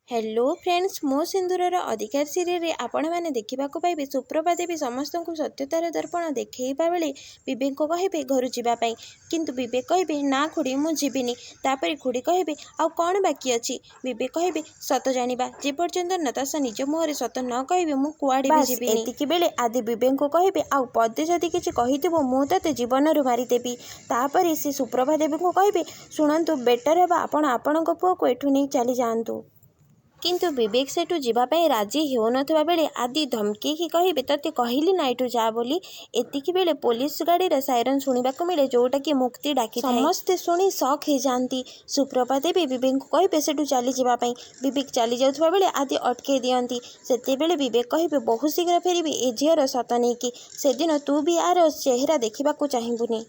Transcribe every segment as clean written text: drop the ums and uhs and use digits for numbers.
Hello friends मो सिंदूरर अधिकार serial रे आपण मैंने देखा पाइबे सुप्रभा देवी समस्त को सत्यतार दर्पण देखा बेले विवेक को कहे घर जावाई किंतु विवेक कहे ना खुड़ी मु जीविनी तापर खुड़ी कहे आउ कौन बाकी अच्छी विवेक कहे सत जाना जेपर्यंत नताशा निज मुहर सत न कहे मु कुआड़े भी जीविनी एतिकी बेले आदि विवेक को कहे आउ पदे जदि किछि कहिथिबो मु तते जीवन मारिदेवी तापर से सुप्रभा देवी को कहे शुणु बेटर हे आपण आपणक पुओ को एठू नहीं चली जातु किंतु विवेक सेठू जीवाई राजी हो नथिबा बेले आदि धमकी कहे तते कहली ना एठू जा बोली एतिकी बेले पुलिस गाड़ी साइरन शुणा मिले जोटा कि मुक्ति डाकी समस्ते शुणी शक हो जाती सुप्रभा देवी विवेक को कहे सेठू चली जावाई विवेक चली जाउथबा बेले आदि अटके दियंती सेतेबेले विवेक कहे बहुत शीघ्र फेरबी ए झीर सत नहीं कि सेदिन तू भी आर चेहरा देखा चाहबुनी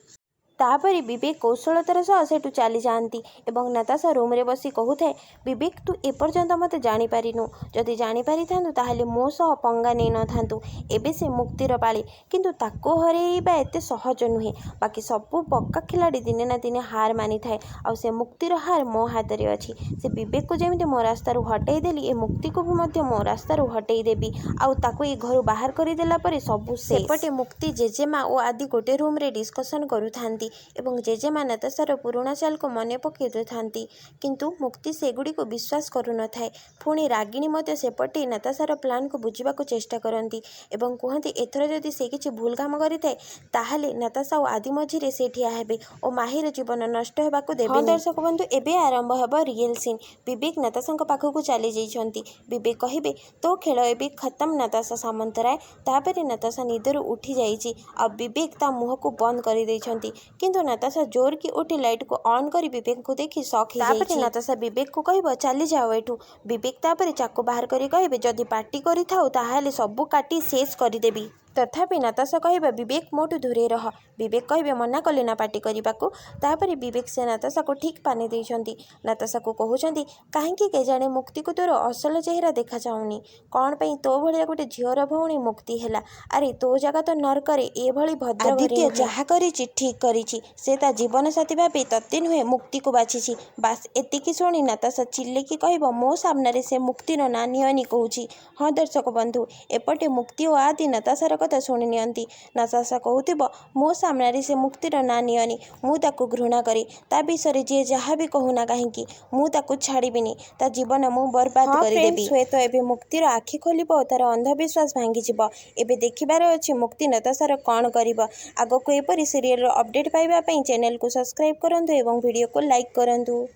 तापर विवेक कौशलतार सह सेठू चली जाती एवं नताशा रूम रे बसी कहूए विवेक तू एपर्यंत मत जानीपारिनु जदि जानीपारि थांतु ताहले मो सह पंगा नहीं न थांतु एबे से मुक्तिर पाली किंतु ताको हरेइबा एते सहज नुहे बाकी सबू पक्का खिलाड़ी दिने ना दिने हार मानी थाए आ से मुक्तिर हार मो हाथ रे अछि से विवेक को जेमिति मो रास्ता रु हटई देली ए मुक्ति को भी मध्य मो रास्ता रु हटई देबी आ ताको ए घर बाहर कर देला परे सबू सेपटे मुक्ति जेजेमा ओ आदि गोटे रूम रे डिस्कशन करूथांती एवं जेजेमा नताशार पुराणा चाल को मन पकई थांती किंतु मुक्ति सेगुड़ी को विश्वास करू न थाए पुणी रागिणी मध्य सेपटे नताशार प्लान को बुझा चेष्टा करती एवं कहती एथर जदि से किछि भूल काम करिथाए ताहले नताशा और आदि मझिरे से ठिया हेबे और माहिर जीवन नष्ट होबाकू देबे। हाँ दर्शक बंधु एबे आरंभ हेब रियल सीन विवेक नताशा पाखक चली जाइछंती विवेक कहिबे तो खेल एबे खत्म नताशा सामंतराय तापर नताशा निदर उठी जाइछि आ विवेक ता मुह को बंद कर देइछंती किंतु नताशा जोर की उठी लाइट को ऑन कर विवेक को देखी शॉक हो जाइछि नताशा विवेक को कहब चली जाओ एठू विवेक तापर चाकू बाहर करी कहबे जदि पार्टी करि थाओ ताहाले सबु काटी शेष करदेबी तथापि नताशा कहबा विवेक मोटू दूरे रह विवेक कहे मना कले ना पार्टी करने तापर विवेक से नताशा को ठीक पानी देइछंती नताशा को कहउछंती कहीं केजाने मुक्ति को तोर असल चेहरा देखा जाउनी कौन पई तो भलिया गोटे झीर भौणी मुक्ति हैला अरे तो जगह तो नरकरे ए भली भद्र आदित्य जहा करिछि ठीक करिछि से ता जीवन साथी भाबे तत्ते नुहे मुक्ति को बाछिछि बास एतिकी शुणी नताशा चिल्ले की कहब मो सामने से मुक्तिर ना नियनी कहूछि। हाँ दर्शक बंधु एपटे मुक्ति और आदि नताशार कथा शुणी नियंती नताशा कहूथिबो मो सामने से मुक्तिर ना नियनी मु ताकू घृणा करी ता विषय जी जहाँ भी कहूना कहीं मु ताकू छाड़बिनी ता जीवन मु बर्बाद करदेबी हुएत एबे मुक्तिर आखि खोलिबो तार अंधविश्वास भांगी एबे देखिबार अछि मुक्ति नताशार कौन करिबो आगको एपरि सीरियल अपडेट पाइबा पई चैनल को सब्सक्राइब करंतु एवं वीडियो को लाइक करंतु।